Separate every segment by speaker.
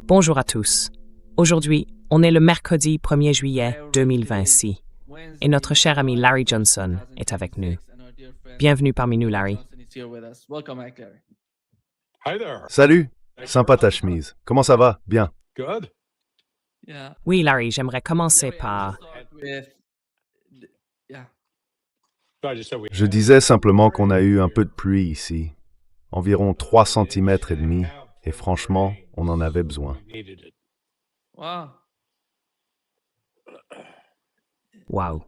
Speaker 1: Bonjour à tous. Aujourd'hui, on est le mercredi 1er juillet 2026 et notre cher ami Larry Johnson est avec nous. Bienvenue parmi nous, Larry.
Speaker 2: Salut, sympa ta chemise. Comment ça va? Bien.
Speaker 1: Oui, Larry, j'aimerais commencer par...
Speaker 2: Je disais simplement qu'on a eu un peu de pluie ici, environ 3,5 cm, et franchement, on en avait besoin.
Speaker 1: Wow.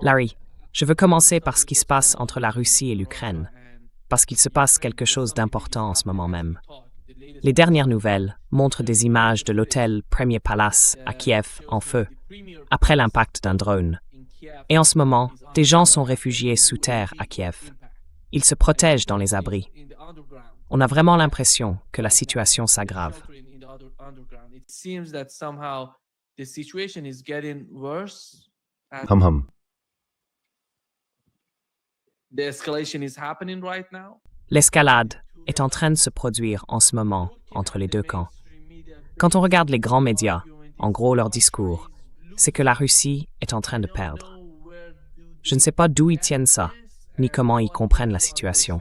Speaker 1: Larry, je veux commencer par ce qui se passe entre la Russie et l'Ukraine, parce qu'il se passe quelque chose d'important en ce moment même. Les dernières nouvelles montrent des images de l'hôtel Premier Palace à Kiev en feu, après l'impact d'un drone. Et en ce moment, des gens sont réfugiés sous terre à Kiev. Ils se protègent dans les abris. On a vraiment l'impression que la situation s'aggrave.
Speaker 2: Hum hum.
Speaker 1: L'escalade est en train de se produire en ce moment entre les deux camps. Quand on regarde les grands médias, en gros leur discours, c'est que la Russie est en train de perdre. Je ne sais pas d'où ils tiennent ça, ni comment ils comprennent la situation.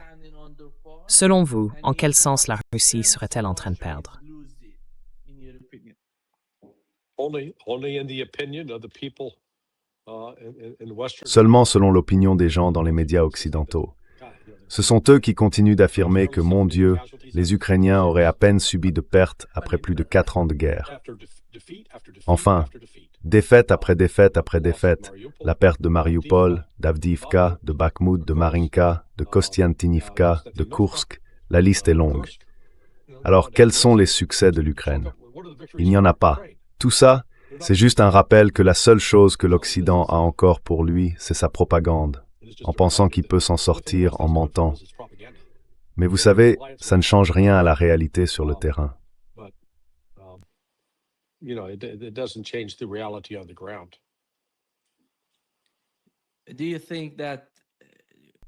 Speaker 1: Selon vous, en quel sens la Russie serait-elle en train de perdre?
Speaker 2: Seulement selon l'opinion des gens dans les médias occidentaux. Ce sont eux qui continuent d'affirmer que, mon Dieu, les Ukrainiens auraient à peine subi de pertes après plus de 4 ans de guerre. Enfin, défaite après défaite après défaite, la perte de Mariupol, d'Avdiivka, de Bakhmut, de Marinka, de Kostiantynivka, de Koursk, la liste est longue. Alors, quels sont les succès de l'Ukraine? Il n'y en a pas. Tout ça, c'est juste un rappel que la seule chose que l'Occident a encore pour lui, c'est sa propagande, en pensant qu'il peut s'en sortir en mentant. Mais vous savez, ça ne change rien à la réalité sur le terrain.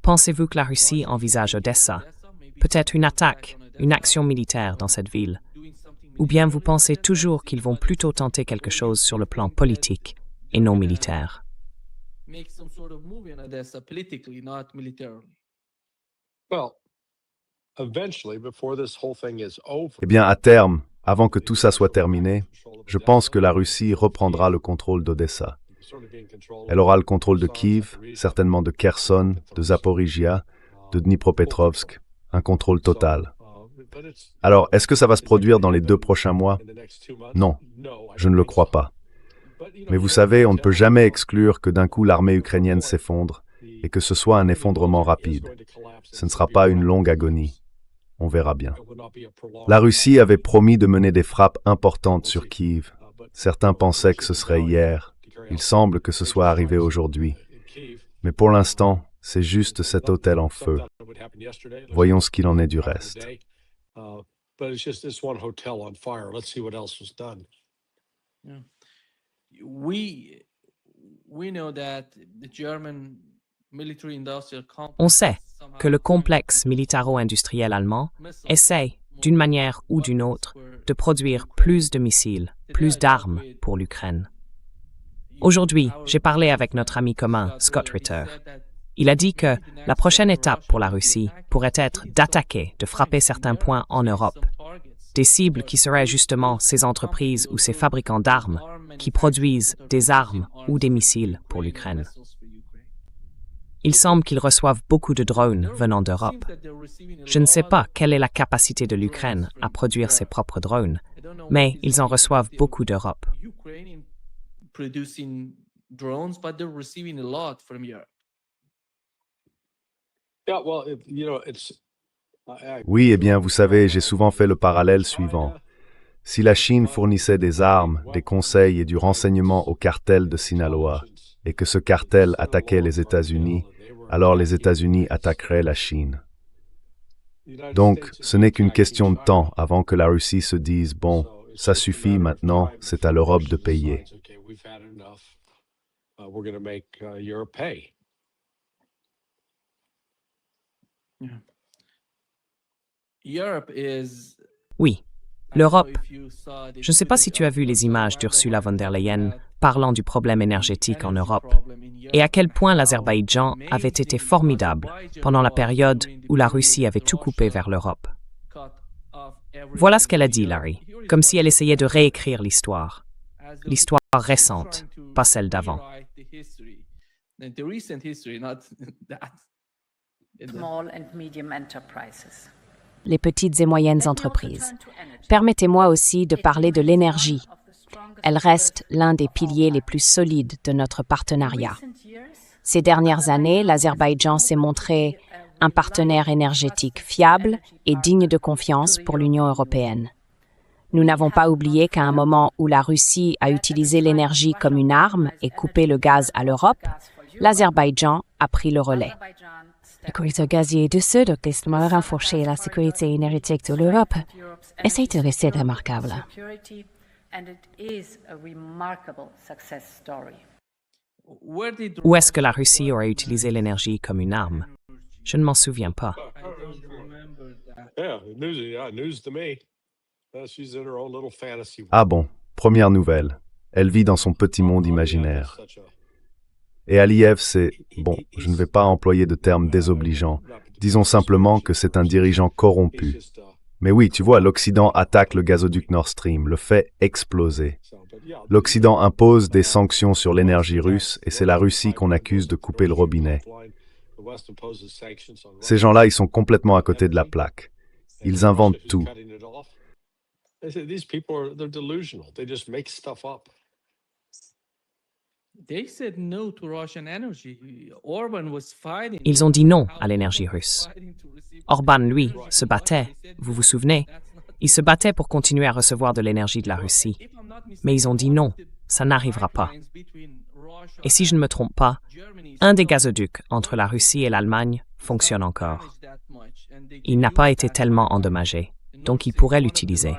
Speaker 1: Pensez-vous que la Russie envisage Odessa? Peut-être une attaque, une action militaire dans cette ville? Ou bien vous pensez toujours qu'ils vont plutôt tenter quelque chose sur le plan politique et non militaire?
Speaker 2: Eh bien, à terme, avant que tout ça soit terminé, je pense que la Russie reprendra le contrôle d'Odessa. Elle aura le contrôle de Kiev, certainement de Kherson, de Zaporizhia, de Dnipropetrovsk, un contrôle total. Alors, est-ce que ça va se produire dans les 2 prochains mois? Non, je ne le crois pas. Mais vous savez, on ne peut jamais exclure que d'un coup l'armée ukrainienne s'effondre et que ce soit un effondrement rapide. Ce ne sera pas une longue agonie. On verra bien. La Russie avait promis de mener des frappes importantes sur Kiev. Certains pensaient que ce serait hier. Il semble que ce soit arrivé aujourd'hui. Mais pour l'instant, c'est juste cet hôtel en feu. Voyons ce qu'il en est du reste.
Speaker 1: On sait que le complexe militaro-industriel allemand essaie, d'une manière ou d'une autre, de produire plus de missiles, plus d'armes pour l'Ukraine. Aujourd'hui, j'ai parlé avec notre ami commun, Scott Ritter. Il a dit que la prochaine étape pour la Russie pourrait être d'attaquer, de frapper certains points en Europe. Des cibles qui seraient justement ces entreprises ou ces fabricants d'armes qui produisent des armes ou des missiles pour l'Ukraine. Il semble qu'ils reçoivent beaucoup de drones venant d'Europe. Je ne sais pas quelle est la capacité de l'Ukraine à produire ses propres drones, mais ils en reçoivent beaucoup d'Europe.
Speaker 2: Oui, eh bien, vous savez, j'ai souvent fait le parallèle suivant. Si la Chine fournissait des armes, des conseils et du renseignement au cartel de Sinaloa, et que ce cartel attaquait les États-Unis, alors les États-Unis attaqueraient la Chine. Donc, ce n'est qu'une question de temps avant que la Russie se dise « Bon, ça suffit maintenant, c'est à l'Europe de payer ».
Speaker 1: Oui, L'Europe. Je ne sais pas si tu as vu les images d'Ursula von der Leyen parlant du problème énergétique en Europe et à quel point l'Azerbaïdjan avait été formidable pendant la période où la Russie avait tout coupé vers l'Europe. Voilà ce qu'elle a dit, Larry, comme si elle essayait de réécrire l'histoire. L'histoire récente, pas celle d'avant.
Speaker 3: Les petites et moyennes entreprises. Permettez-moi aussi de parler de l'énergie. Elle reste l'un des piliers les plus solides de notre partenariat. Ces dernières années, l'Azerbaïdjan s'est montré un partenaire énergétique fiable et digne de confiance pour l'Union européenne. Nous n'avons pas oublié qu'à un moment où la Russie a utilisé l'énergie comme une arme et coupé le gaz à l'Europe, l'Azerbaïdjan a pris le relais. Le corridor gazier du Sud a tellement renforcé la sécurité énergétique de l'Europe et c'est resté remarquable.
Speaker 1: Où est-ce que la Russie aurait utilisé l'énergie comme une arme? Je ne m'en souviens pas.
Speaker 2: Ah bon, première nouvelle. Elle vit dans son petit monde imaginaire. Et Aliyev, c'est, bon, je ne vais pas employer de termes désobligeants. Disons simplement que c'est un dirigeant corrompu. Mais oui, tu vois, l'Occident attaque le gazoduc Nord Stream, le fait exploser. L'Occident impose des sanctions sur l'énergie russe et c'est la Russie qu'on accuse de couper le robinet. Ces gens-là, ils sont complètement à côté de la plaque. Ils inventent tout.
Speaker 1: Ils ont dit non à l'énergie russe. Orban, lui, se battait, vous vous souvenez? Il se battait pour continuer à recevoir de l'énergie de la Russie. Mais ils ont dit non, ça n'arrivera pas. Et si je ne me trompe pas, un des gazoducs entre la Russie et l'Allemagne fonctionne encore. Il n'a pas été tellement endommagé, donc ils pourraient l'utiliser.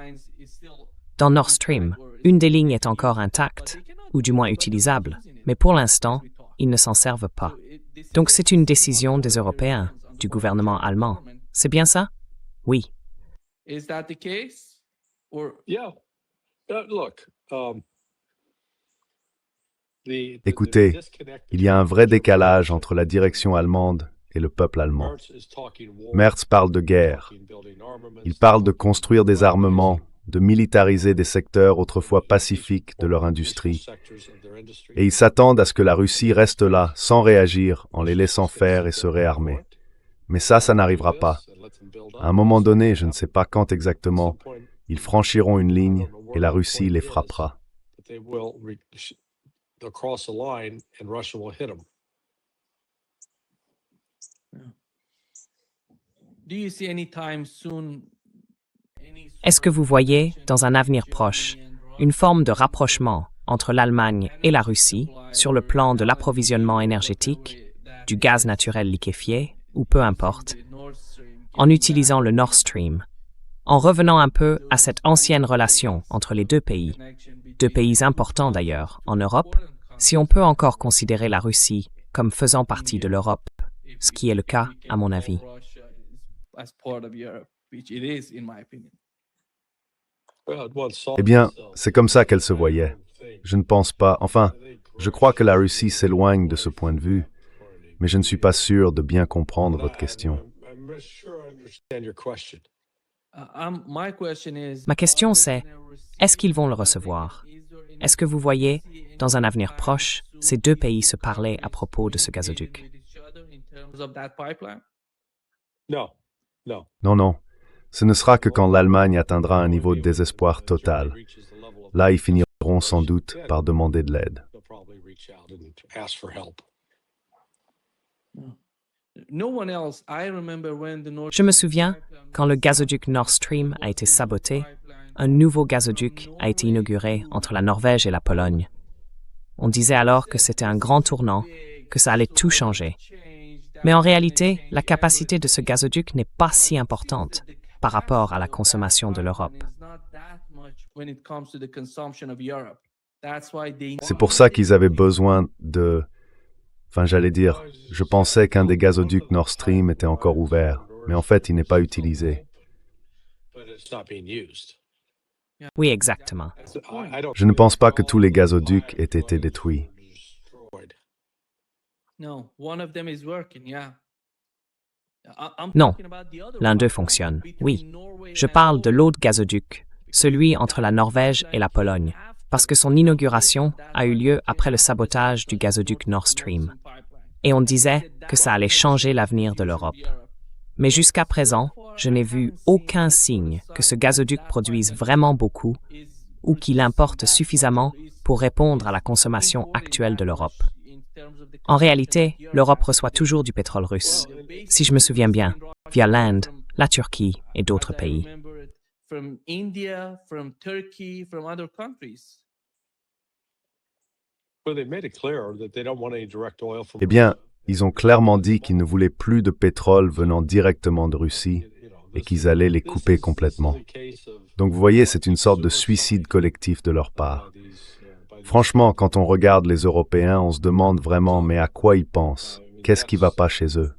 Speaker 1: Dans Nord Stream, une des lignes est encore intacte, ou du moins utilisable, mais pour l'instant, ils ne s'en servent pas. Donc c'est une décision des Européens, du gouvernement allemand. C'est bien ça? Oui.
Speaker 2: Écoutez, il y a un vrai décalage entre la direction allemande et le peuple allemand. Merz parle de guerre. Il parle de construire des armements, de militariser des secteurs autrefois pacifiques de leur industrie. Et ils s'attendent à ce que la Russie reste là, sans réagir, en les laissant faire et se réarmer. Mais ça n'arrivera pas. À un moment donné, je ne sais pas quand exactement, ils franchiront une ligne et la Russie les frappera.
Speaker 1: Est-ce que vous voyez, dans un avenir proche, une forme de rapprochement entre l'Allemagne et la Russie sur le plan de l'approvisionnement énergétique, du gaz naturel liquéfié, ou peu importe, en utilisant le Nord Stream, en revenant un peu à cette ancienne relation entre les deux pays importants d'ailleurs en Europe, si on peut encore considérer la Russie comme faisant partie de l'Europe, ce qui est le cas à mon avis.
Speaker 2: Eh bien, c'est comme ça qu'elle se voyait. Je ne pense pas, enfin, je crois que la Russie s'éloigne de ce point de vue, mais je ne suis pas sûr de bien comprendre votre question.
Speaker 1: Ma question c'est, est-ce qu'ils vont le recevoir? Est-ce que vous voyez, dans un avenir proche, ces deux pays se parler à propos de ce gazoduc?
Speaker 2: Non. Ce ne sera que quand l'Allemagne atteindra un niveau de désespoir total. Là, ils finiront sans doute par demander de l'aide.
Speaker 1: Je me souviens, quand le gazoduc Nord Stream a été saboté, un nouveau gazoduc a été inauguré entre la Norvège et la Pologne. On disait alors que c'était un grand tournant, que ça allait tout changer. Mais en réalité, la capacité de ce gazoduc n'est pas si importante par rapport à la consommation de l'Europe.
Speaker 2: C'est pour ça qu'ils avaient besoin de... Enfin, j'allais dire, je pensais qu'un des gazoducs Nord Stream était encore ouvert, mais en fait, il n'est pas utilisé.
Speaker 1: Oui, exactement.
Speaker 2: Je ne pense pas que tous les gazoducs aient été détruits.
Speaker 1: Non, l'un d'eux fonctionne, oui. Je parle de l'autre gazoduc, celui entre la Norvège et la Pologne, parce que son inauguration a eu lieu après le sabotage du gazoduc Nord Stream. Et on disait que ça allait changer l'avenir de l'Europe. Mais jusqu'à présent, je n'ai vu aucun signe que ce gazoduc produise vraiment beaucoup ou qu'il importe suffisamment pour répondre à la consommation actuelle de l'Europe. En réalité, l'Europe reçoit toujours du pétrole russe, si je me souviens bien, via l'Inde, la Turquie et d'autres pays.
Speaker 2: Eh bien, ils ont clairement dit qu'ils ne voulaient plus de pétrole venant directement de Russie et qu'ils allaient les couper complètement. Donc vous voyez, c'est une sorte de suicide collectif de leur part. Franchement, quand on regarde les Européens, on se demande vraiment, mais à quoi ils pensent? Qu'est-ce qui ne va pas chez eux?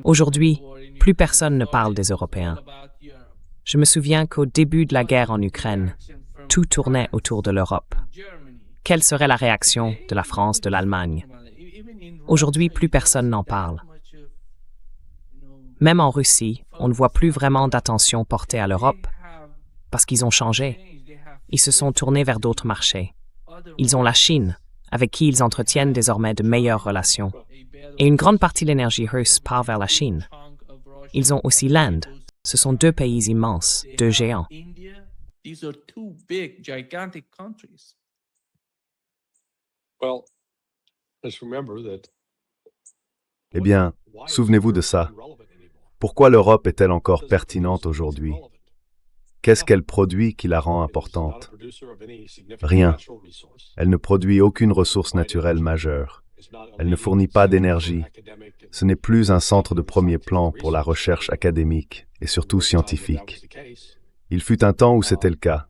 Speaker 1: Aujourd'hui, plus personne ne parle des Européens. Je me souviens qu'au début de la guerre en Ukraine, tout tournait autour de l'Europe. Quelle serait la réaction de la France, de l'Allemagne? Aujourd'hui, plus personne n'en parle. Même en Russie, on ne voit plus vraiment d'attention portée à l'Europe parce qu'ils ont changé. Ils se sont tournés vers d'autres marchés. Ils ont la Chine, avec qui ils entretiennent désormais de meilleures relations. Et une grande partie de l'énergie russe part vers la Chine. Ils ont aussi l'Inde. Ce sont deux pays immenses, deux géants.
Speaker 2: Eh bien, souvenez-vous de ça. Pourquoi l'Europe est-elle encore pertinente aujourd'hui? Qu'est-ce qu'elle produit qui la rend importante? Rien. Elle ne produit aucune ressource naturelle majeure. Elle ne fournit pas d'énergie. Ce n'est plus un centre de premier plan pour la recherche académique et surtout scientifique. Il fut un temps où c'était le cas.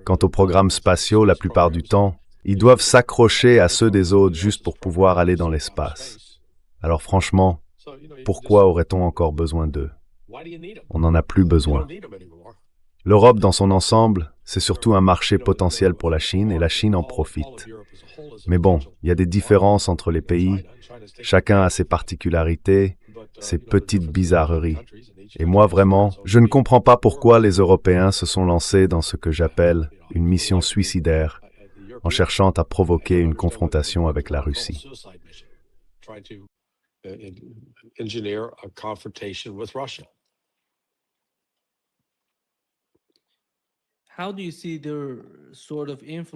Speaker 2: Quant aux programmes spatiaux, la plupart du temps, ils doivent s'accrocher à ceux des autres juste pour pouvoir aller dans l'espace. Alors franchement, pourquoi aurait-on encore besoin d'eux? On n'en a plus besoin. L'Europe dans son ensemble, c'est surtout un marché potentiel pour la Chine et la Chine en profite. Mais bon, il y a des différences entre les pays, chacun a ses particularités, ses petites bizarreries. Et moi vraiment, je ne comprends pas pourquoi les Européens se sont lancés dans ce que j'appelle une mission suicidaire, en cherchant à provoquer une confrontation avec la Russie.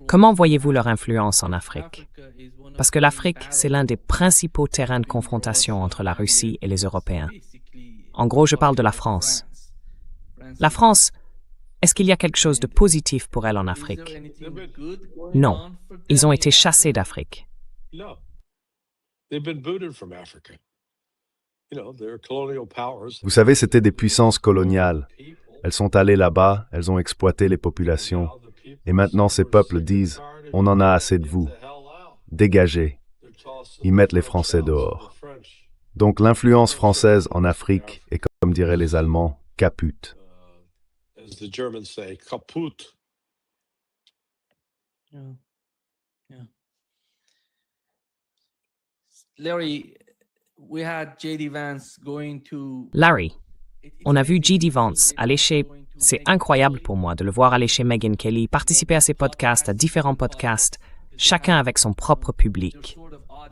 Speaker 1: Comment voyez-vous leur influence en Afrique? Parce que l'Afrique, c'est l'un des principaux terrains de confrontation entre la Russie et les Européens. En gros, je parle de la France. La France, est-ce qu'il y a quelque chose de positif pour elle en Afrique? Non, ils ont été chassés d'Afrique.
Speaker 2: Vous savez, c'était des puissances coloniales. Elles sont allées là-bas, elles ont exploité les populations. Et maintenant, ces peuples disent « On en a assez de vous. Dégagez. » Ils mettent les Français dehors. Donc l'influence française en Afrique est, comme diraient les Allemands, caput.
Speaker 1: Larry, on a vu J.D. Vance aller chez... C'est incroyable pour moi de le voir aller chez Megyn Kelly, participer à ses podcasts, à différents podcasts, chacun avec son propre public.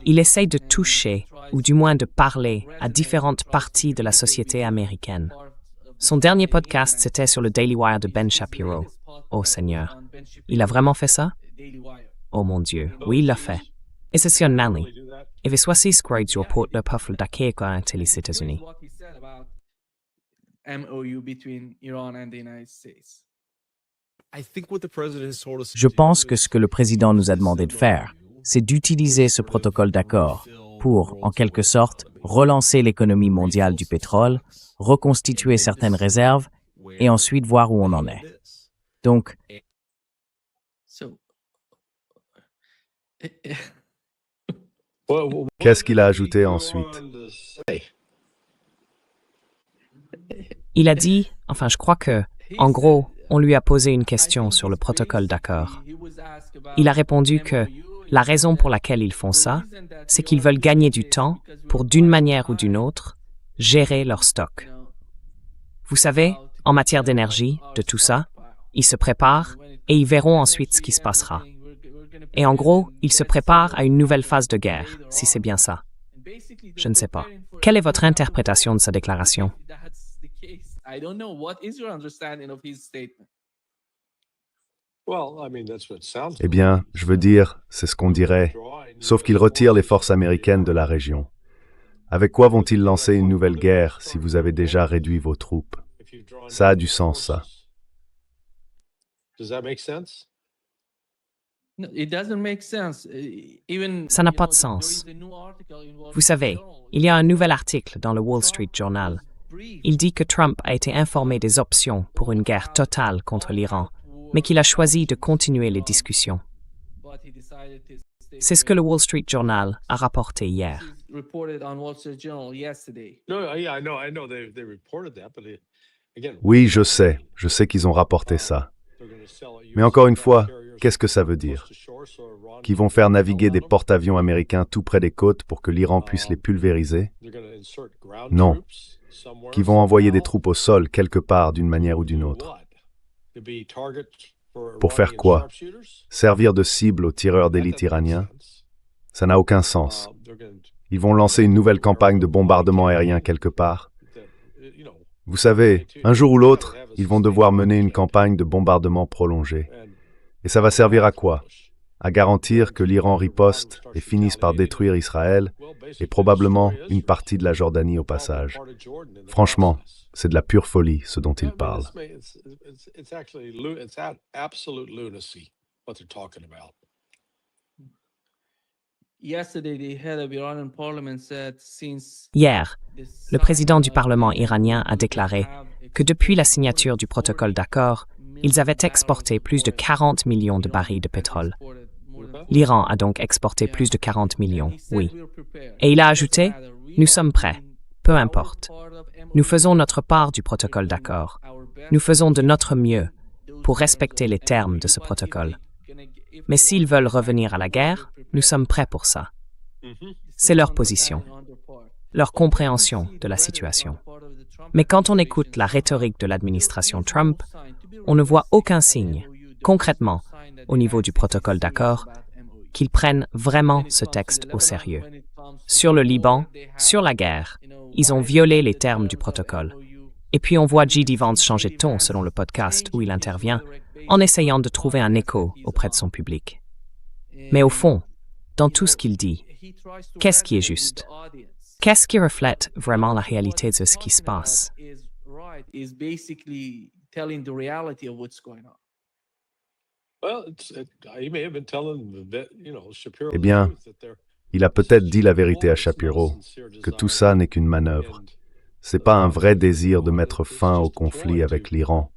Speaker 1: Il essaye de toucher, ou du moins de parler, à différentes parties de la société américaine. Son dernier podcast, c'était sur le Daily Wire de Ben Shapiro. Oh Seigneur, il a vraiment fait ça? Oh mon Dieu, oui, il l'a fait. Et c'est sur Nanley. Et voici ce qu'il dit pour le peuple d'Akeka et les États-Unis.
Speaker 4: Je pense que ce que le président nous a demandé de faire, c'est d'utiliser ce protocole d'accord pour, en quelque sorte, relancer l'économie mondiale du pétrole, reconstituer certaines réserves et ensuite voir où on en est. Donc,
Speaker 2: Qu'est-ce qu'il a ajouté ensuite?
Speaker 1: Il a dit, enfin je crois que, en gros, on lui a posé une question sur le protocole d'accord. Il a répondu que la raison pour laquelle ils font ça, c'est qu'ils veulent gagner du temps pour, d'une manière ou d'une autre, gérer leur stock. Vous savez, en matière d'énergie, de tout ça, ils se préparent et ils verront ensuite ce qui se passera. Et en gros, ils se préparent à une nouvelle phase de guerre, si c'est bien ça. Je ne sais pas. Quelle est votre interprétation de sa déclaration?
Speaker 2: Eh bien, je veux dire, c'est ce qu'on dirait, sauf qu'ils retirent les forces américaines de la région. Avec quoi vont-ils lancer une nouvelle guerre si vous avez déjà réduit vos troupes? Ça a du sens, ça.
Speaker 1: Ça n'a pas de sens. Vous savez, il y a un nouvel article dans le Wall Street Journal. Il dit que Trump a été informé des options pour une guerre totale contre l'Iran, mais qu'il a choisi de continuer les discussions. C'est ce que le Wall Street Journal a rapporté hier.
Speaker 2: Oui, je sais qu'ils ont rapporté ça. Mais encore une fois, qu'est-ce que ça veut dire? Qu'ils vont faire naviguer des porte-avions américains tout près des côtes pour que l'Iran puisse les pulvériser? Non. Qu'ils vont envoyer des troupes au sol quelque part d'une manière ou d'une autre. Pour faire quoi? Servir de cible aux tireurs d'élite iraniens? Ça n'a aucun sens. Ils vont lancer une nouvelle campagne de bombardement aérien quelque part. Vous savez, un jour ou l'autre, ils vont devoir mener une campagne de bombardement prolongée. Et ça va servir à quoi? À garantir que l'Iran riposte et finisse par détruire Israël et probablement une partie de la Jordanie au passage. Franchement, c'est de la pure folie ce dont ils parlent.
Speaker 1: Hier, le président du Parlement iranien a déclaré que depuis la signature du protocole d'accord, ils avaient exporté plus de 40 millions de barils de pétrole. L'Iran a donc exporté plus de 40 millions, oui. Et il a ajouté, « Nous sommes prêts, peu importe. Nous faisons notre part du protocole d'accord. Nous faisons de notre mieux pour respecter les termes de ce protocole. Mais s'ils veulent revenir à la guerre, nous sommes prêts pour ça. » C'est leur position, leur compréhension de la situation. Mais quand on écoute la rhétorique de l'administration Trump, on ne voit aucun signe, concrètement, au niveau du protocole d'accord, qu'ils prennent vraiment ce texte au sérieux. Sur le Liban, sur la guerre, ils ont violé les termes du protocole. Et puis on voit J.D. Vance changer de ton selon le podcast où il intervient, en essayant de trouver un écho auprès de son public. Mais au fond, dans tout ce qu'il dit, qu'est-ce qui est juste? Qu'est-ce qui reflète vraiment la réalité de ce qui se passe?
Speaker 2: Eh bien, il a peut-être dit la vérité à Shapiro, que tout ça n'est qu'une manœuvre. C'est pas un vrai désir de mettre fin au conflit avec l'Iran.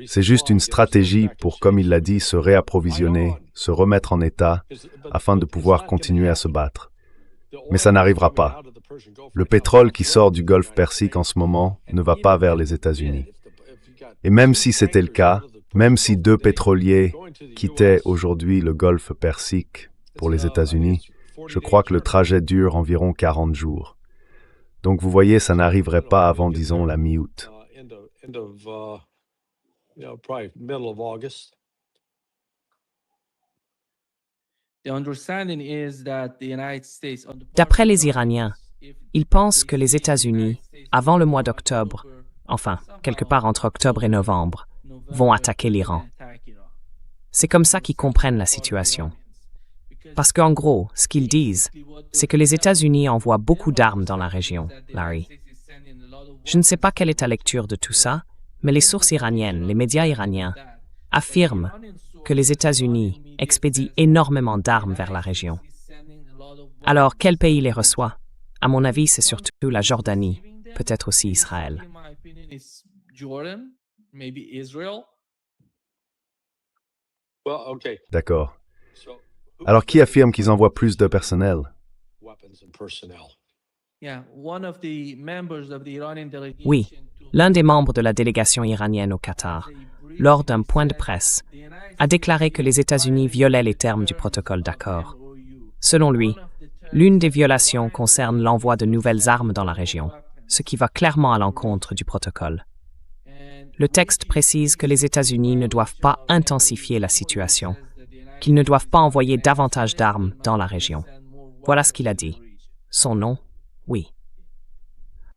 Speaker 2: C'est juste une stratégie pour, comme il l'a dit, se réapprovisionner, se remettre en état, afin de pouvoir continuer à se battre. Mais ça n'arrivera pas. Le pétrole qui sort du Golfe Persique en ce moment ne va pas vers les États-Unis. Et même si c'était le cas, même si 2 pétroliers quittaient aujourd'hui le Golfe Persique pour les États-Unis, je crois que le trajet dure environ 40 jours. Donc vous voyez, ça n'arriverait pas avant, disons, la mi-août.
Speaker 1: D'après les Iraniens, ils pensent que les États-Unis, avant le mois d'octobre, enfin, quelque part entre octobre et novembre, vont attaquer l'Iran. C'est comme ça qu'ils comprennent la situation. Parce qu'en gros, ce qu'ils disent, c'est que les États-Unis envoient beaucoup d'armes dans la région, Larry. Je ne sais pas quelle est ta lecture de tout ça, mais les sources iraniennes, les médias iraniens, affirment que les États-Unis expédient énormément d'armes vers la région. Alors, quel pays les reçoit? À mon avis, c'est surtout la Jordanie, peut-être aussi Israël.
Speaker 2: D'accord. Alors qui affirme qu'ils envoient plus de personnel?
Speaker 1: Oui, l'un des membres de la délégation iranienne au Qatar, lors d'un point de presse, a déclaré que les États-Unis violaient les termes du protocole d'accord. Selon lui, l'une des violations concerne l'envoi de nouvelles armes dans la région, ce qui va clairement à l'encontre du protocole. Le texte précise que les États-Unis ne doivent pas intensifier la situation, qu'ils ne doivent pas envoyer davantage d'armes dans la région. Voilà ce qu'il a dit. Son nom, oui.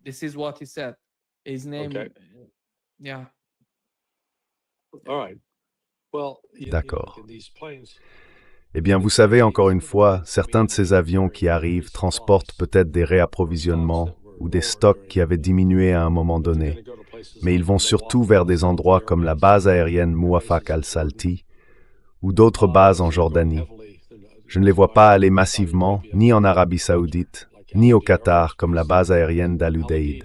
Speaker 5: This is what he said. His name,
Speaker 6: Okay.
Speaker 5: yeah.
Speaker 6: All right. Well,
Speaker 2: D'accord.
Speaker 6: these planes,
Speaker 2: Eh bien, vous savez, encore une fois, certains de ces avions qui arrivent transportent peut-être des réapprovisionnements ou des stocks qui avaient diminué à un moment donné. Mais ils vont surtout vers des endroits comme la base aérienne Mouafak al-Salti ou d'autres bases en Jordanie. Je ne les vois pas aller massivement, ni en Arabie Saoudite, ni au Qatar, comme la base aérienne d'Al-Udeid.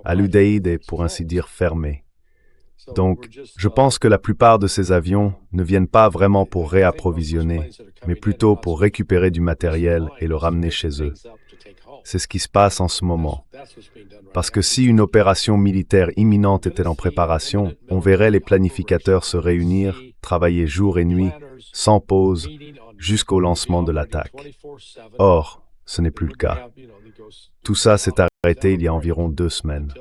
Speaker 2: Al-Udeid est, pour ainsi dire, fermée. Donc, je pense que la plupart de ces avions ne viennent pas vraiment pour réapprovisionner, mais plutôt pour récupérer du matériel et le ramener chez eux. C'est ce qui se passe en ce moment. Parce que si une opération militaire imminente était en préparation, on verrait les planificateurs se réunir, travailler jour et nuit, sans pause, jusqu'au lancement de l'attaque. Or, ce n'est plus le cas. Tout ça s'est arrêté il y a environ 2 semaines.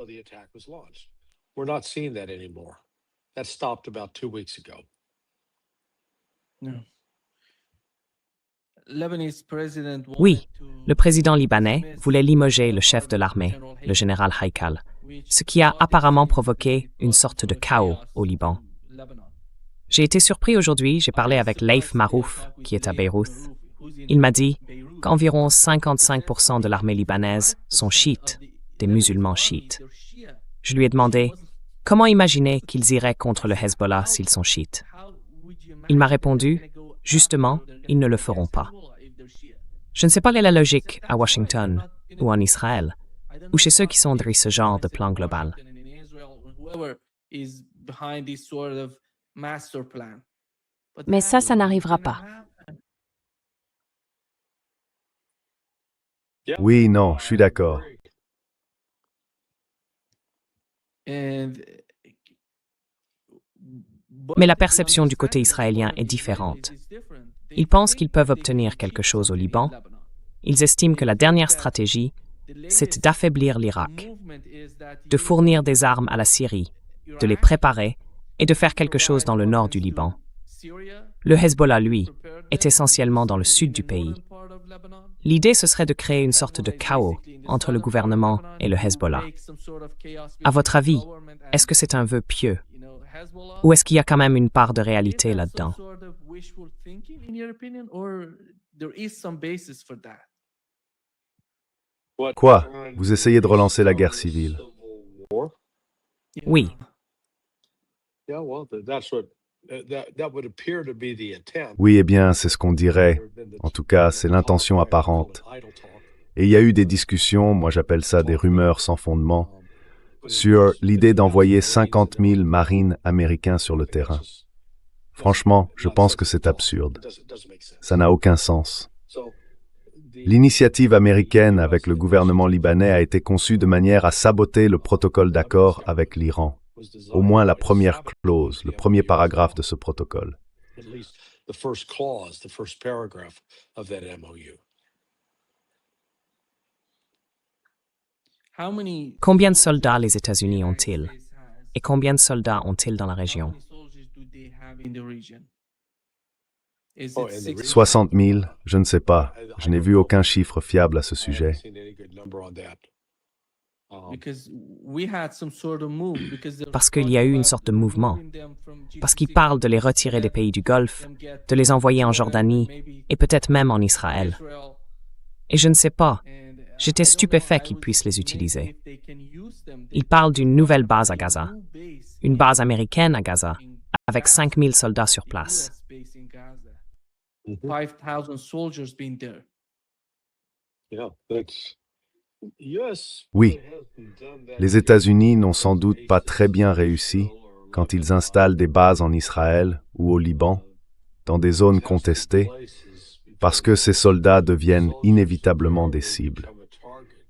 Speaker 6: we're not seeing that anymore. That stopped about 2 weeks ago.
Speaker 1: Oui, le président libanais voulait limoger le chef de l'armée, le général Haikal, ce qui a apparemment provoqué une sorte de chaos au Liban. J'ai été surpris aujourd'hui, j'ai parlé avec Leif Marouf, qui est à Beyrouth. Il m'a dit qu'environ 55% de l'armée libanaise sont chiites, des musulmans chiites. Je lui ai demandé comment imaginer qu'ils iraient contre le Hezbollah s'ils sont chiites. Il m'a répondu, justement, ils ne le feront pas. Je ne sais pas quelle est la logique à Washington ou en Israël, ou chez ceux qui sont derrière ce genre de plan global.
Speaker 3: Mais ça n'arrivera pas.
Speaker 2: Oui, non, je suis d'accord.
Speaker 1: Mais la perception du côté israélien est différente. Ils pensent qu'ils peuvent obtenir quelque chose au Liban. Ils estiment que la dernière stratégie, c'est d'affaiblir l'Irak, de fournir des armes à la Syrie, de les préparer et de faire quelque chose dans le nord du Liban. Le Hezbollah, lui, est essentiellement dans le sud du pays. L'idée, ce serait de créer une sorte de chaos entre le gouvernement et le Hezbollah. À votre avis, est-ce que c'est un vœu pieux? Ou est-ce qu'il y a quand même une part de réalité là-dedans?
Speaker 2: Quoi? Vous essayez de relancer la guerre civile?
Speaker 1: Oui,
Speaker 6: Yeah, well, that's what that would appear to be the intent.
Speaker 2: Oui, eh bien, c'est ce qu'on dirait. En tout cas, c'est l'intention apparente. Et il y a eu des discussions, moi j'appelle ça des rumeurs sans fondement, sur l'idée d'envoyer 50 000 marines américains sur le terrain. Franchement, je pense que c'est absurde. Ça n'a aucun sens. L'initiative américaine avec le gouvernement libanais a été conçue de manière à saboter le protocole d'accord avec l'Iran. Au moins la première clause, le premier paragraphe de ce protocole.
Speaker 6: At least the first clause, the first paragraph of that MOU.
Speaker 1: combien de soldats les États-Unis ont-ils? Et combien de soldats ont-ils dans la région?
Speaker 2: 60 000, je ne sais pas. Je n'ai vu aucun chiffre fiable à ce sujet.
Speaker 1: Parce qu'il y a eu une sorte de mouvement. Parce qu'ils parlent de les retirer des pays du Golfe, de les envoyer en Jordanie et peut-être même en Israël. Et je ne sais pas. J'étais stupéfait qu'ils puissent les utiliser. Ils parlent d'une nouvelle base à Gaza, une base américaine à Gaza, avec 5 000 soldats sur place.
Speaker 2: Oui, les États-Unis n'ont sans doute pas très bien réussi quand ils installent des bases en Israël ou au Liban, dans des zones contestées, parce que ces soldats deviennent inévitablement des cibles.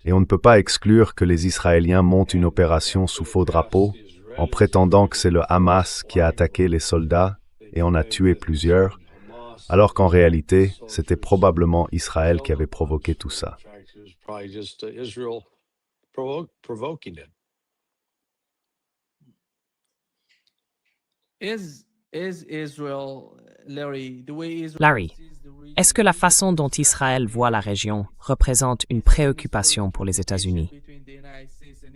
Speaker 2: Et on ne peut pas exclure que les Israéliens montent une opération sous faux drapeau en prétendant que c'est le Hamas qui a attaqué les soldats et en a tué plusieurs, alors qu'en réalité, c'était probablement Israël qui avait provoqué tout ça.
Speaker 1: Larry, est-ce que la façon dont Israël voit la région représente une préoccupation pour les États-Unis?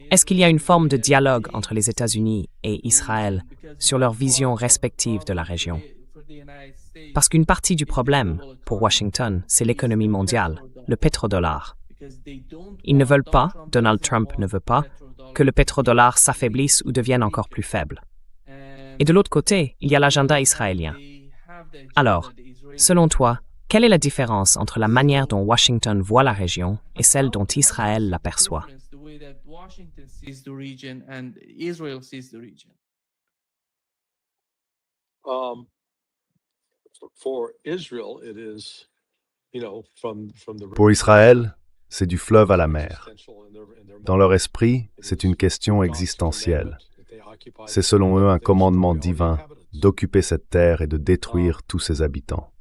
Speaker 1: Est-ce qu'il y a une forme de dialogue entre les États-Unis et Israël sur leur vision respective de la région? Parce qu'une partie du problème, pour Washington, c'est l'économie mondiale, le pétrodollar. Ils ne veulent pas, Donald Trump ne veut pas, que le pétrodollar s'affaiblisse ou devienne encore plus faible. Et de l'autre côté, il y a l'agenda israélien. Alors, selon toi, quelle est la différence entre la manière dont Washington voit la région et celle dont Israël l'aperçoit?
Speaker 2: Pour Israël, c'est du fleuve à la mer. Dans leur esprit, c'est une question existentielle. C'est selon eux un commandement divin d'occuper cette terre et de détruire tous ses habitants.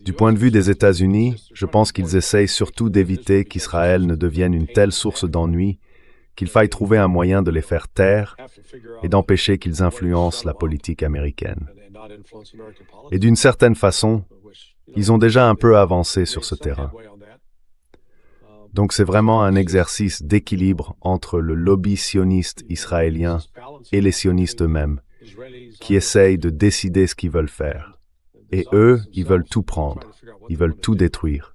Speaker 2: Du point de vue des États-Unis, je pense qu'ils essayent surtout d'éviter qu'Israël ne devienne une telle source d'ennui qu'il faille trouver un moyen de les faire taire et d'empêcher qu'ils influencent la politique américaine. Et d'une certaine façon, ils ont déjà un peu avancé sur ce terrain. Donc c'est vraiment un exercice d'équilibre entre le lobby sioniste israélien et les sionistes eux-mêmes, qui essayent de décider ce qu'ils veulent faire. Et eux, ils veulent tout prendre, ils veulent tout détruire.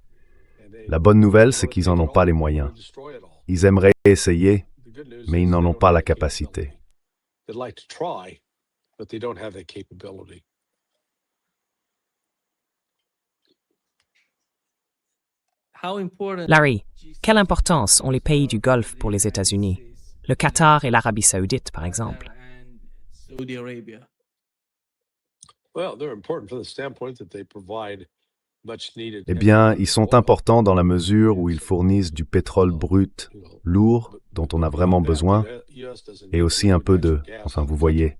Speaker 2: La bonne nouvelle, c'est qu'ils n'en ont pas les moyens. Ils aimeraient essayer, mais ils n'en ont pas la capacité.
Speaker 1: Larry, quelle importance ont les pays du Golfe pour les États-Unis? Le Qatar et l'Arabie saoudite, par exemple.
Speaker 2: Eh bien, ils sont importants dans la mesure où ils fournissent du pétrole brut, lourd, dont on a vraiment besoin, et aussi un peu de... Enfin, vous voyez.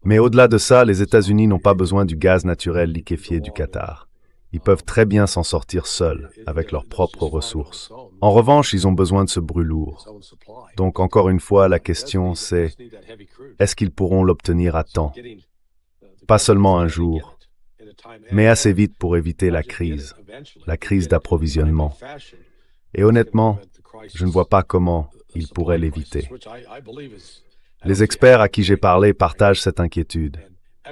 Speaker 2: Mais au-delà de ça, les États-Unis n'ont pas besoin du gaz naturel liquéfié du Qatar. Ils peuvent très bien s'en sortir seuls, avec leurs propres ressources. En revanche, ils ont besoin de ce brût lourd. Donc, encore une fois, la question c'est, est-ce qu'ils pourront l'obtenir à temps? Pas seulement un jour, mais assez vite pour éviter la crise d'approvisionnement. Et honnêtement, je ne vois pas comment ils pourraient l'éviter. Les experts à qui j'ai parlé partagent cette inquiétude.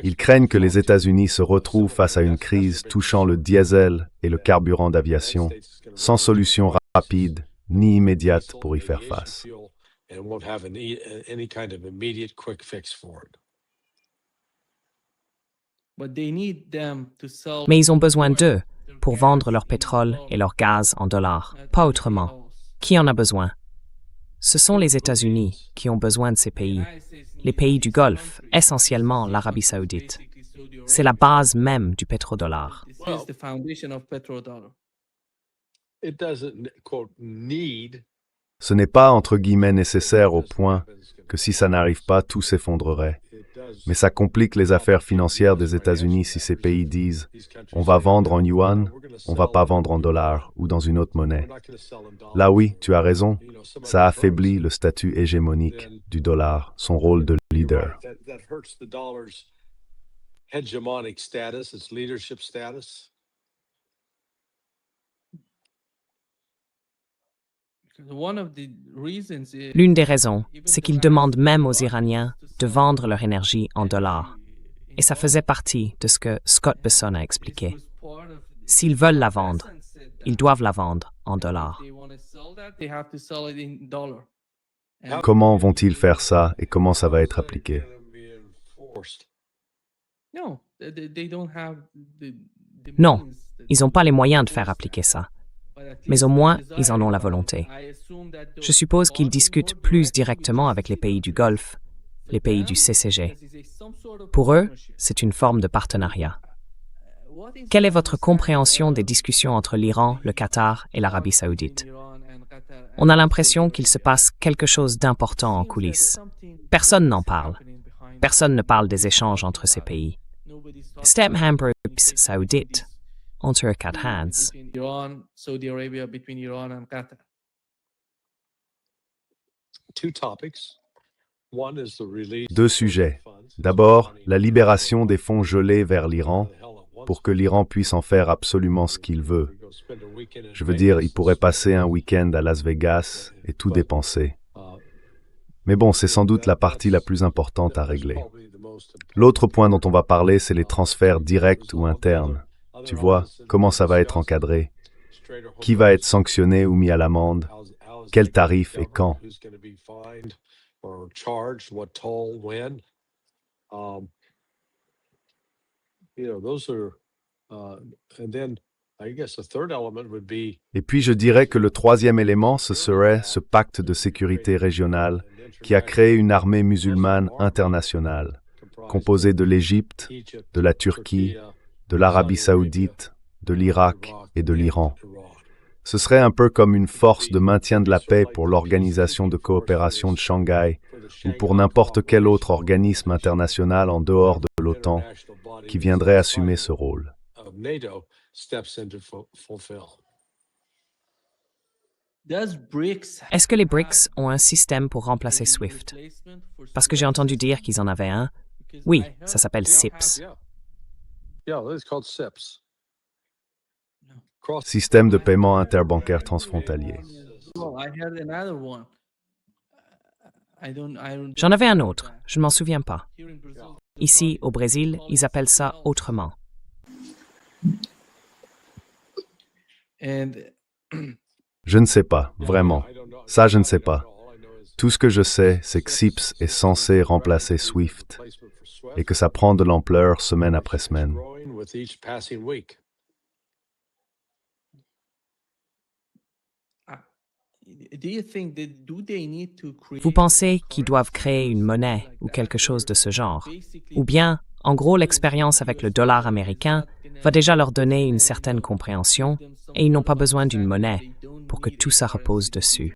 Speaker 2: Ils craignent que les États-Unis se retrouvent face à une crise touchant le diesel et le carburant d'aviation, sans solution rapide ni immédiate pour y faire face.
Speaker 1: Mais ils ont besoin d'eux pour vendre leur pétrole et leur gaz en dollars, pas autrement. Qui en a besoin? Ce sont les États-Unis qui ont besoin de ces pays. Les pays du Golfe, essentiellement l'Arabie saoudite. C'est la base même du pétrodollar.
Speaker 2: Ce n'est pas entre guillemets nécessaire au point que si ça n'arrive pas, tout s'effondrerait. Mais ça complique les affaires financières des États-Unis si ces pays disent « on va vendre en yuan, on va pas vendre en dollars ou dans une autre monnaie ». Là oui, tu as raison, ça affaiblit le statut hégémonique du dollar, son rôle de leader.
Speaker 1: L'une des raisons, c'est qu'ils demandent même aux Iraniens de vendre leur énergie en dollars. Et ça faisait partie de ce que Scott Besson a expliqué. S'ils veulent la vendre, ils doivent la vendre en dollars.
Speaker 2: Comment vont-ils faire ça et comment ça va être appliqué?
Speaker 1: Non, ils n'ont pas les moyens de faire appliquer ça. Mais au moins, ils en ont la volonté. Je suppose qu'ils discutent plus directement avec les pays du Golfe, les pays du CCG. Pour eux, c'est une forme de partenariat. quelle est votre compréhension des discussions entre l'Iran, le Qatar et l'Arabie saoudite? On a l'impression qu'il se passe quelque chose d'important en coulisses. Personne n'en parle. Personne ne parle des échanges entre ces pays. Stem Hamburgs saoudite entre quatre hands.
Speaker 5: Iran, Saudi Arabia, between Iran and Qatar.
Speaker 6: Two topics. One is the release
Speaker 2: Deux sujets. D'abord, la libération des fonds gelés vers l'Iran pour que l'Iran puisse en faire absolument ce qu'il veut. Je veux dire, il pourrait passer un week-end à Las Vegas et tout dépenser. Mais bon, c'est sans doute la partie la plus importante à régler. L'autre point dont on va parler, c'est les transferts directs ou internes. Tu vois, comment ça va être encadré? Qui va être sanctionné ou mis à l'amende? Quel tarif et quand? Et puis je dirais que le troisième élément, ce serait ce pacte de sécurité régionale qui a créé une armée musulmane internationale, composée de l'Égypte, de la Turquie, de l'Arabie saoudite, de l'Irak et de l'Iran. Ce serait un peu comme une force de maintien de la paix pour l'Organisation de coopération de Shanghai ou pour n'importe quel autre organisme international en dehors de l'OTAN qui viendrait assumer ce rôle.
Speaker 1: Est-ce que les BRICS ont un système pour remplacer SWIFT? Parce que j'ai entendu dire qu'ils en avaient un. Oui, ça s'appelle CIPS.
Speaker 2: Système de paiement interbancaire transfrontalier.
Speaker 1: J'en avais un autre, je ne m'en souviens pas. Ici, au Brésil, ils appellent ça autrement.
Speaker 2: Je ne sais pas, vraiment. Ça, je ne sais pas. Tout ce que je sais, c'est que CIPS est censé remplacer SWIFT et que ça prend de l'ampleur semaine après semaine.
Speaker 1: Vous pensez qu'ils doivent créer une monnaie ou quelque chose de ce genre? Ou bien, en gros, l'expérience avec le dollar américain va déjà leur donner une certaine compréhension et ils n'ont pas besoin d'une monnaie pour que tout ça repose dessus.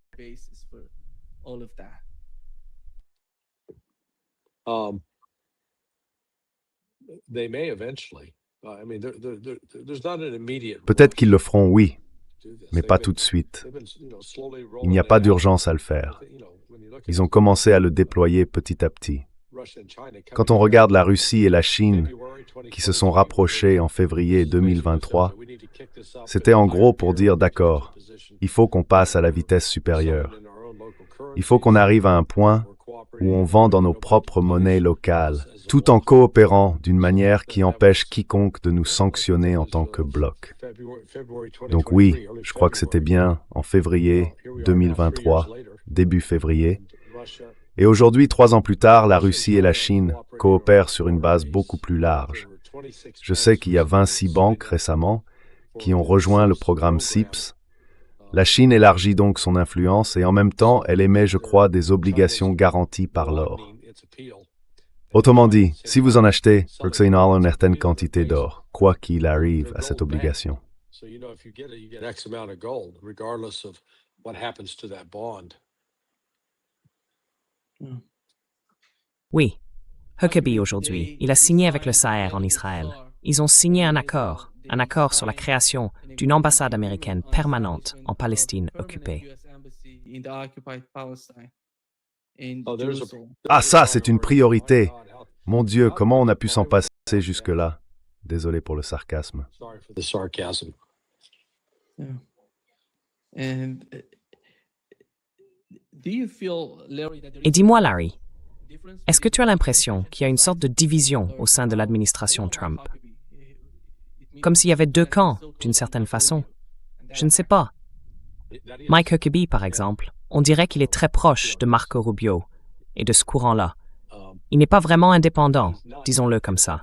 Speaker 2: Peut-être qu'ils le feront, oui, mais pas tout de suite. Il n'y a pas d'urgence à le faire. Ils ont commencé à le déployer petit à petit. Quand on regarde la Russie et la Chine, qui se sont rapprochés en février 2023, c'était en gros pour dire d'accord, il faut qu'on passe à la vitesse supérieure. Il faut qu'on arrive à un point où on vend dans nos propres monnaies locales, tout en coopérant d'une manière qui empêche quiconque de nous sanctionner en tant que bloc. Donc oui, je crois que c'était bien en février 2023, début février. Et aujourd'hui, 3 ans plus tard, la Russie et la Chine coopèrent sur une base beaucoup plus large. Je sais qu'il y a 26 banques récemment qui ont rejoint le programme CIPS. La Chine élargit donc son influence et en même temps, elle émet, je crois, des obligations garanties par l'or. Autrement dit, si vous en achetez, vous avez une certaine quantité d'or, quoi qu'il arrive à cette obligation.
Speaker 1: Oui, Huckabee aujourd'hui, il a signé avec le Saher en Israël. Ils ont signé un accord sur la création d'une ambassade américaine permanente en Palestine occupée.
Speaker 2: Ah, ça, c'est une priorité. Mon Dieu, comment on a pu s'en passer jusque-là? Désolé pour le sarcasme.
Speaker 1: Et dis-moi, Larry, est-ce que tu as l'impression qu'il y a une sorte de division au sein de l'administration Trump? Comme s'il y avait 2 camps, d'une certaine façon. Je ne sais pas. Mike Huckabee, par exemple, on dirait qu'il est très proche de Marco Rubio et de ce courant-là. Il n'est pas vraiment indépendant, disons-le comme ça.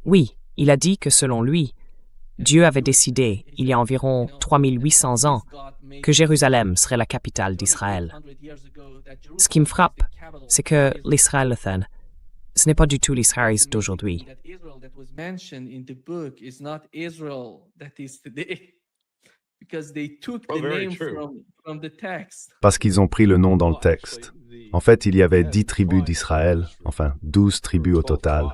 Speaker 1: Oui, il a dit que selon lui, Dieu avait décidé, il y a environ 3800 ans, que Jérusalem serait la capitale d'Israël. Ce qui me frappe, c'est que l'Israélithon Ce n'est pas du tout l'Israël d'aujourd'hui.
Speaker 5: That Israel that was mentioned in the book is not Israel that is today, because they took
Speaker 6: Oh,
Speaker 5: the
Speaker 6: very
Speaker 5: name
Speaker 6: true.
Speaker 5: from the text.
Speaker 2: Parce qu'ils ont pris le nom dans le texte. En fait, il y avait 10 tribus d'Israël, enfin 12 tribus au total.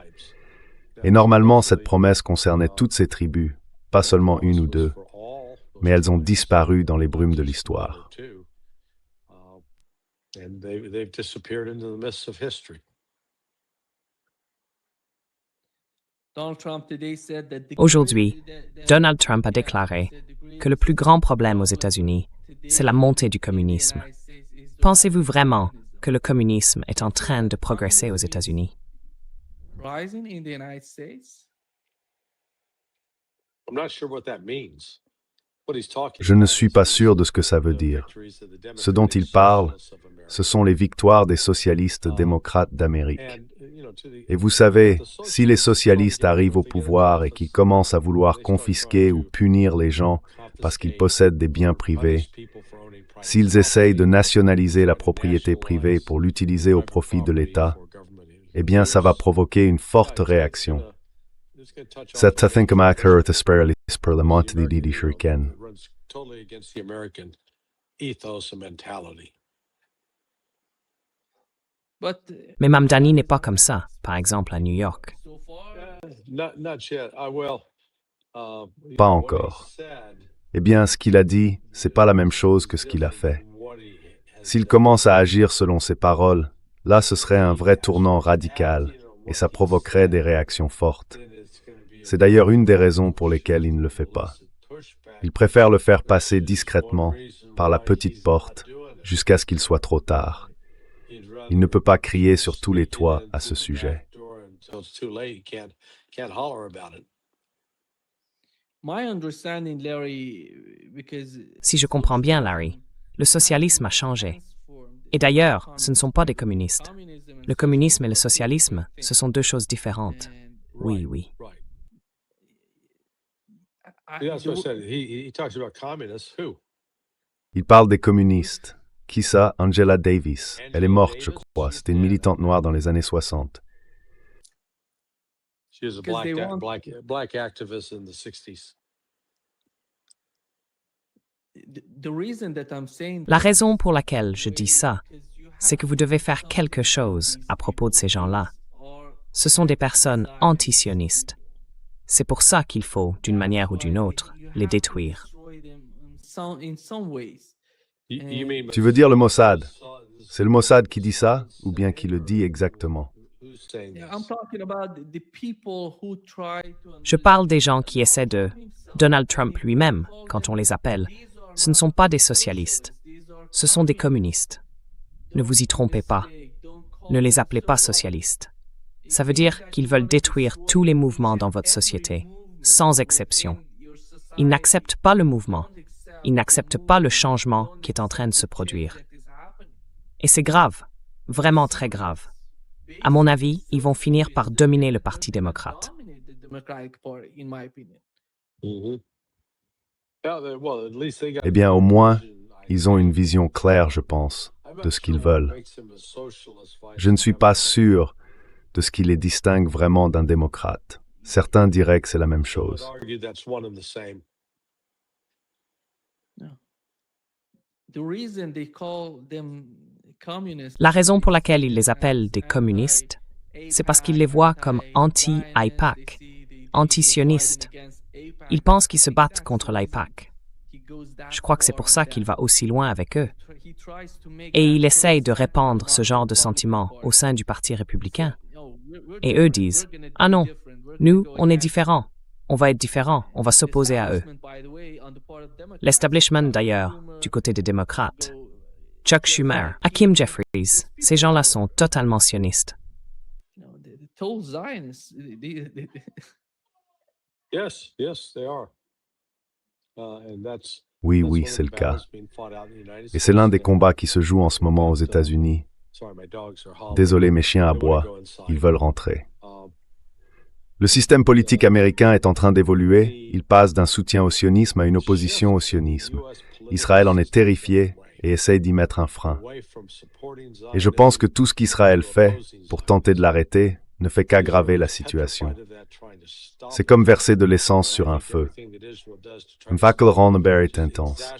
Speaker 2: Et normalement, cette promesse concernait toutes ces tribus, pas seulement une ou deux, mais elles ont disparu dans les brumes de l'histoire.
Speaker 6: And they've disappeared into the mists of history.
Speaker 5: Donald Trump today said that
Speaker 1: Aujourd'hui, Donald Trump a déclaré que le plus grand problème aux États-Unis, c'est la montée du communisme. Pensez-vous vraiment que le communisme est en train de progresser aux États-Unis?
Speaker 5: rising in the United States?
Speaker 6: I'm not sure what that means. What he's talking
Speaker 2: Je ne
Speaker 6: about
Speaker 2: suis
Speaker 6: is
Speaker 2: pas
Speaker 6: the
Speaker 2: sûr de ce que ça veut dire.
Speaker 6: victories of the
Speaker 2: Ce dont il
Speaker 6: Democratic
Speaker 2: parle,
Speaker 6: Socialists of America.
Speaker 2: ce sont les victoires des socialistes démocrates d'Amérique.
Speaker 6: And, you know, to the-
Speaker 2: Et vous savez, si les socialistes arrivent au pouvoir et qu'ils commencent à vouloir confisquer ou punir les gens parce qu'ils possèdent des biens privés, s'ils essayent de nationaliser la propriété privée pour l'utiliser au profit de l'État, eh bien ça va provoquer une forte réaction. Cette shuriken.
Speaker 6: runs totally against the American ethos and mentality.
Speaker 5: But
Speaker 1: Mais Mamdani n'est pas comme ça, par exemple à New York.
Speaker 5: so far,
Speaker 6: Not yet. I will.
Speaker 2: Pas
Speaker 6: What he
Speaker 2: encore.
Speaker 6: said,
Speaker 2: Eh bien, ce qu'il a dit, c'est pas la même chose que ce qu'il a fait.
Speaker 6: what he has
Speaker 2: S'il commence à agir selon ses paroles, là ce serait un vrai tournant radical et ça provoquerait des réactions fortes.
Speaker 6: said, it's gonna be
Speaker 2: C'est d'ailleurs une des raisons pour lesquelles il ne le fait pas. Il préfère le faire passer discrètement, par la petite porte, jusqu'à ce qu'il soit trop tard. Il ne peut pas crier sur tous les toits à ce sujet.
Speaker 5: my understanding, Larry, because
Speaker 1: Si je comprends bien, Larry, le socialisme a changé. Et d'ailleurs, ce ne sont pas des communistes. Le communisme et le socialisme, ce sont deux choses différentes. Oui, oui.
Speaker 6: He talks about communists. Who?
Speaker 2: Il parle des communistes. Qui ça? Angela Davis. Elle est morte, je crois. C'était une militante noire dans les années 60.
Speaker 6: She was a
Speaker 5: Because they want-
Speaker 6: black activist in the 60s.
Speaker 5: The reason that I'm saying
Speaker 1: La raison pour laquelle je dis ça, c'est que vous devez faire quelque chose à propos de ces gens-là. Ce sont des personnes antisionistes. C'est pour ça qu'il faut, d'une manière ou d'une autre, les détruire.
Speaker 5: in some ways.
Speaker 6: You mean
Speaker 2: Tu veux dire le Mossad? C'est le Mossad qui dit ça ou bien qui le dit exactement?
Speaker 6: who's saying
Speaker 5: Yeah,
Speaker 6: this?
Speaker 5: I'm talking about the people who try to
Speaker 1: Je parle des gens qui essaient de... Donald Trump lui-même, quand on les appelle, ce ne sont pas des socialistes. Ce sont des communistes. Ne vous y trompez pas. Ne les appelez pas socialistes. Ça veut dire qu'ils veulent détruire tous les mouvements dans votre société, sans exception. Ils n'acceptent pas le mouvement. Ils n'acceptent pas le changement qui est en train de se produire. Et c'est grave, vraiment très grave. À mon avis, ils vont finir par dominer le Parti démocrate.
Speaker 6: Mhm. Yeah, well, at least they got-
Speaker 2: Eh bien, au moins, ils ont une vision claire, je pense, de ce qu'ils veulent. Je ne suis pas sûr de ce qui les distingue vraiment d'un démocrate. Certains diraient que c'est la même chose.
Speaker 6: Argue that's one and the same.
Speaker 5: The reason they call them communists,
Speaker 1: La raison pour laquelle ils les appellent des communistes, c'est parce qu'ils les voient comme anti-AIPAC, anti-sionistes. Ils pensent qu'ils se battent contre l'AIPAC. Je crois que c'est pour ça qu'il va aussi loin avec eux. Et il essaye de répandre ce genre de sentiments au sein du Parti républicain. Et eux disent, « Ah non, nous, on est différents. On va être différents, on va s'opposer à eux. » L'establishment, d'ailleurs, du côté des démocrates, Chuck Schumer, Hakeem Jeffries, ces gens-là sont totalement sionistes.
Speaker 6: Yes, they are. And that's
Speaker 2: Oui,
Speaker 6: that's
Speaker 2: oui,
Speaker 6: one of
Speaker 2: c'est le
Speaker 6: the
Speaker 2: cas.
Speaker 6: battles being fought out in the United
Speaker 2: Et c'est l'un des
Speaker 6: States.
Speaker 2: combats qui se joue en ce moment aux États-Unis.
Speaker 6: Sorry, my dogs are howling.
Speaker 2: Désolé, mes chiens
Speaker 6: They wanna
Speaker 2: aboient.
Speaker 6: go inside.
Speaker 2: Ils veulent rentrer.
Speaker 6: Um,
Speaker 2: Le système politique américain est en train d'évoluer. Il passe d'un soutien au sionisme à une opposition au sionisme. Israël en est terrifié et essaye d'y mettre un frein.
Speaker 6: away from supporting
Speaker 2: Et je pense que tout ce qu'Israël fait pour tenter de l'arrêter, ne fait qu'aggraver la situation. C'est comme verser de l'essence sur un feu. Une fackel rendre est intense.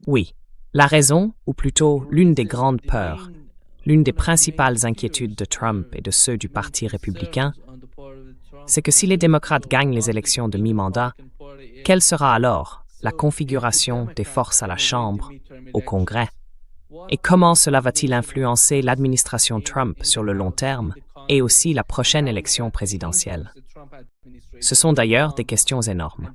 Speaker 1: Oui, la raison, ou plutôt l'une des grandes peurs, l'une des principales inquiétudes de Trump et de ceux du Parti républicain, c'est que si les démocrates gagnent les élections de mi-mandat, quelle sera alors la configuration des forces à la Chambre, au Congrès? Et comment cela va-t-il influencer l'administration Trump sur le long terme et aussi la prochaine élection présidentielle? Ce sont d'ailleurs des questions énormes.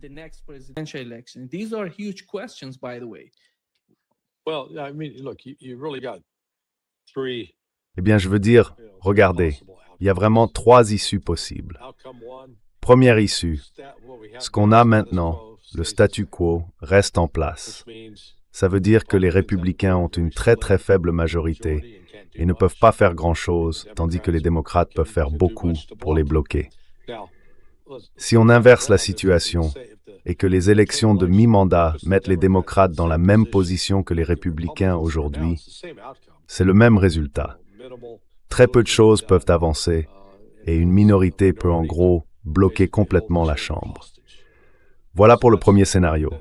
Speaker 2: Eh bien, je veux dire, regardez, il y a vraiment 3 issues possibles. Première issue, ce qu'on a maintenant, le statu quo, reste en place. Ça veut dire que les républicains ont une très très faible majorité et ne peuvent pas faire grand-chose, tandis que les démocrates peuvent faire beaucoup pour les bloquer. Si on inverse la situation et que les élections de mi-mandat mettent les démocrates dans la même position que les républicains aujourd'hui, c'est le même résultat. Très peu de choses peuvent avancer et une minorité peut en gros bloquer complètement la Chambre. Voilà pour le premier scénario.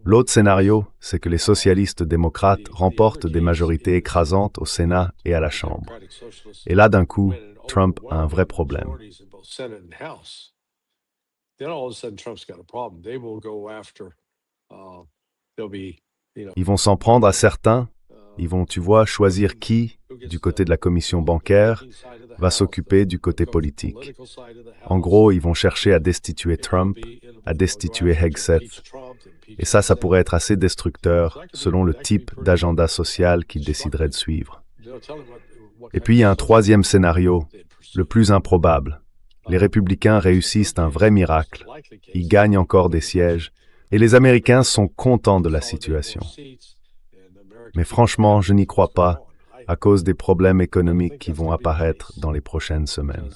Speaker 2: L'autre scénario, c'est que les socialistes démocrates remportent des majorités écrasantes au Sénat et à la Chambre. Et là, d'un coup, Trump a un vrai problème. Ils vont s'en prendre à certains. Ils vont, tu vois, choisir qui, du côté de la commission bancaire, va s'occuper du côté politique. En gros, ils vont chercher à destituer Trump, à destituer Hegseth. Et ça pourrait être assez destructeur selon le type d'agenda social qu'ils décideraient de suivre. Et puis, il y a un troisième scénario, le plus improbable. Les républicains réussissent un vrai miracle. Ils gagnent encore des sièges. Et les Américains sont contents de la situation. Mais franchement, je n'y crois pas, à cause des problèmes économiques qui vont apparaître dans les prochaines semaines.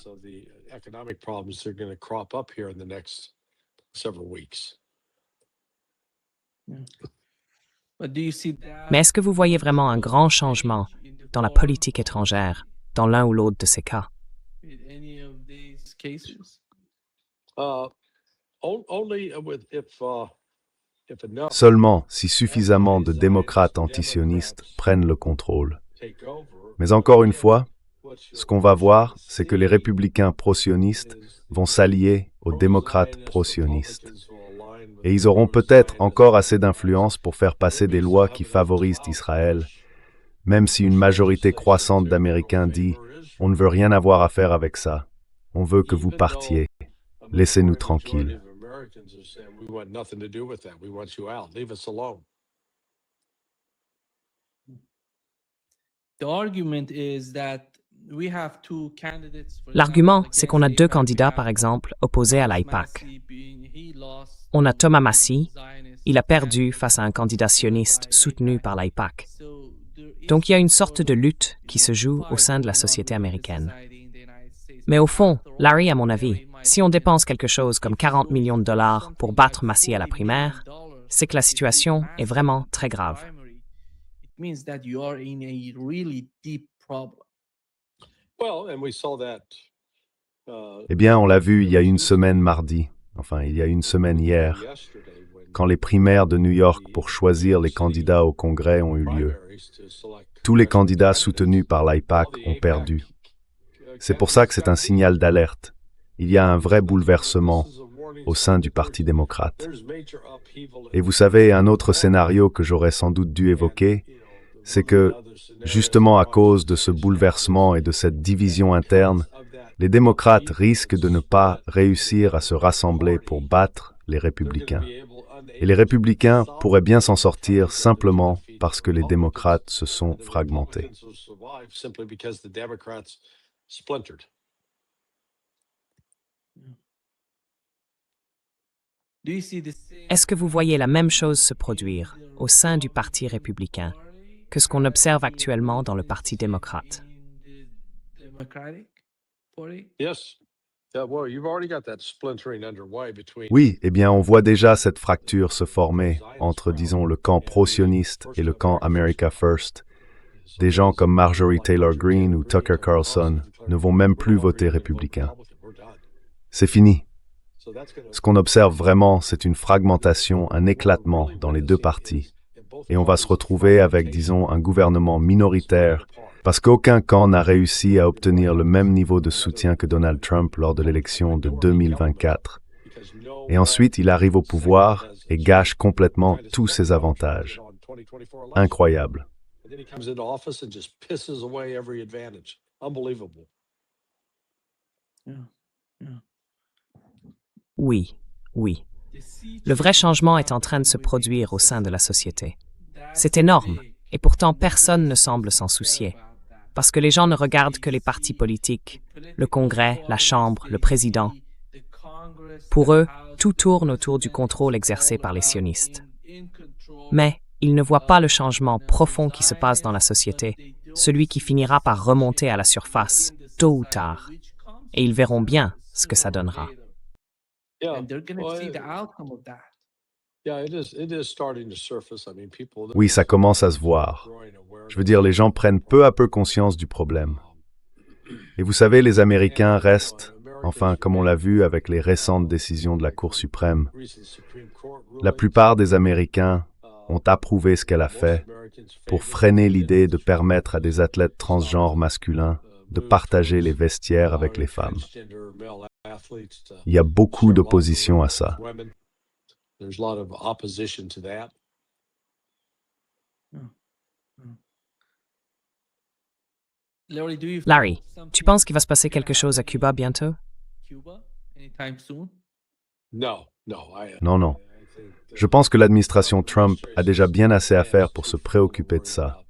Speaker 1: Mais est-ce que vous voyez vraiment un grand changement dans la politique étrangère, dans l'un ou l'autre de ces cas?
Speaker 2: Seulement si suffisamment de démocrates antisionistes prennent le contrôle. Mais encore une fois, ce qu'on va voir, c'est que les républicains pro-sionistes vont s'allier aux démocrates pro-sionistes. Et ils auront peut-être encore assez d'influence pour faire passer des lois qui favorisent Israël, même si une majorité croissante d'Américains dit « On ne veut rien avoir à faire avec ça. On veut que vous partiez. Laissez-nous tranquilles. »
Speaker 1: L'argument, c'est qu'on a 2 candidats, par exemple, opposés à l'AIPAC. On a Thomas Massie, il a perdu face à un candidat sioniste soutenu par l'AIPAC. Donc il y a une sorte de lutte qui se joue au sein de la société américaine. Mais au fond, Larry, à mon avis, si on dépense quelque chose comme 40 millions de dollars pour battre Massie à la primaire, c'est que la situation est vraiment très grave.
Speaker 2: Eh bien, on l'a vu il y a une semaine mardi, enfin il y a une semaine hier, quand les primaires de New York pour choisir les candidats au Congrès ont eu lieu. Tous les candidats soutenus par l'AIPAC ont perdu. C'est pour ça que c'est un signal d'alerte. Il y a un vrai bouleversement au sein du Parti démocrate. Et vous savez, un autre scénario que j'aurais sans doute dû évoquer, c'est que, justement à cause de ce bouleversement et de cette division interne, les démocrates risquent de ne pas réussir à se rassembler pour battre les républicains. Et les républicains pourraient bien s'en sortir simplement parce que les démocrates se sont fragmentés.
Speaker 1: Est-ce que vous voyez la même chose se produire au sein du Parti républicain que ce qu'on observe actuellement dans le Parti démocrate?
Speaker 6: Yeah, well, you've already got that splintering underway between.
Speaker 2: Oui, eh bien, on voit déjà cette fracture se former entre, disons, le camp pro-sioniste et le camp America First. Des gens comme Marjorie Taylor Greene ou Tucker Carlson ne vont même plus voter républicain. C'est fini. Ce qu'on observe vraiment, c'est une fragmentation, un éclatement dans les deux partis. Et on va se retrouver avec, disons, un gouvernement minoritaire, parce qu'aucun camp n'a réussi à obtenir le même niveau de soutien que Donald Trump lors de l'élection de 2024. Et ensuite, il arrive au pouvoir et gâche complètement tous ses avantages. Incroyable.
Speaker 6: And then he comes into office and just pisses away every advantage. Unbelievable.
Speaker 1: Oui, oui. Le vrai changement est en train de se produire au sein de la société. C'est énorme, et pourtant personne ne semble s'en soucier. Parce que les gens ne regardent que les partis politiques, le Congrès, la Chambre, le président. Pour eux, tout tourne autour du contrôle exercé par les sionistes. Mais ils ne voient pas le changement profond qui se passe dans la société, celui qui finira par remonter à la surface, tôt ou tard. Et ils verront bien ce que ça donnera.
Speaker 6: Yeah.
Speaker 5: And they're going to see the outcome of that.
Speaker 6: Yeah, it is starting to surface. I mean, people.
Speaker 2: Oui, ça commence à se voir. Je veux dire, les gens prennent peu à peu conscience du problème. Et vous savez, les Américains restent, enfin, comme on l'a vu avec les récentes décisions de la Cour suprême, la plupart des Américains ont approuvé ce qu'elle a fait pour freiner l'idée de permettre à des athlètes transgenres masculins de partager les vestiaires avec les femmes. Il y a beaucoup d'opposition à ça.
Speaker 6: There's a lot of opposition to that.
Speaker 1: Larry, tu penses qu'il va se passer quelque chose à Cuba bientôt?
Speaker 5: Cuba anytime soon?
Speaker 6: No.
Speaker 2: Non, non. Je pense que l'administration Trump a déjà bien assez à faire pour se préoccuper de ça.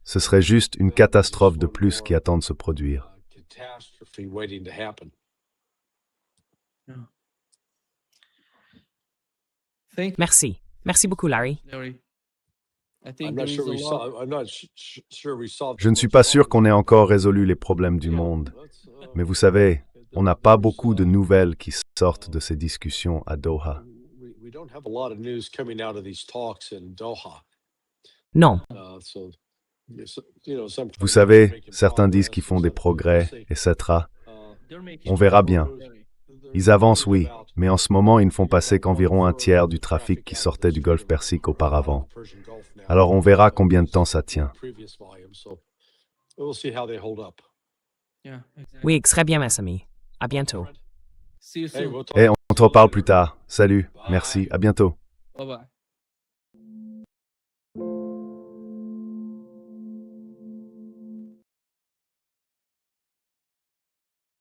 Speaker 2: Ce serait juste une catastrophe de plus qui attend de se produire.
Speaker 6: Catastrophe waiting to happen.
Speaker 1: Merci. Merci beaucoup, Larry.
Speaker 5: Larry. I
Speaker 6: I'm
Speaker 5: think
Speaker 6: not
Speaker 5: there is
Speaker 6: sure
Speaker 5: a
Speaker 6: we
Speaker 5: lot.
Speaker 6: saw. I'm not sure we saw.
Speaker 2: Je ne suis pas sûr qu'on ait encore résolu les problèmes du monde. Mais vous savez, on n'a pas beaucoup de nouvelles qui sortent de ces discussions à Doha.
Speaker 6: We don't have a lot of news coming out of these talks in Doha.
Speaker 1: Non,
Speaker 6: So, you know, some.
Speaker 2: Vous savez, certains disent qu'ils font des progrès, etc. On verra bien. Ils avancent, oui, mais en ce moment, ils ne font passer qu'environ un tiers du trafic qui sortait du Golfe Persique auparavant. Alors on verra combien de temps ça tient.
Speaker 6: We'll see how they hold up.
Speaker 5: Yeah, exactly.
Speaker 1: oui, très bien, mes amis. À bientôt.
Speaker 5: See you
Speaker 6: Hey,
Speaker 5: soon.
Speaker 6: we'll talk.
Speaker 2: Et on te reparle plus tard. Salut, merci, à bientôt.
Speaker 5: Bye bye.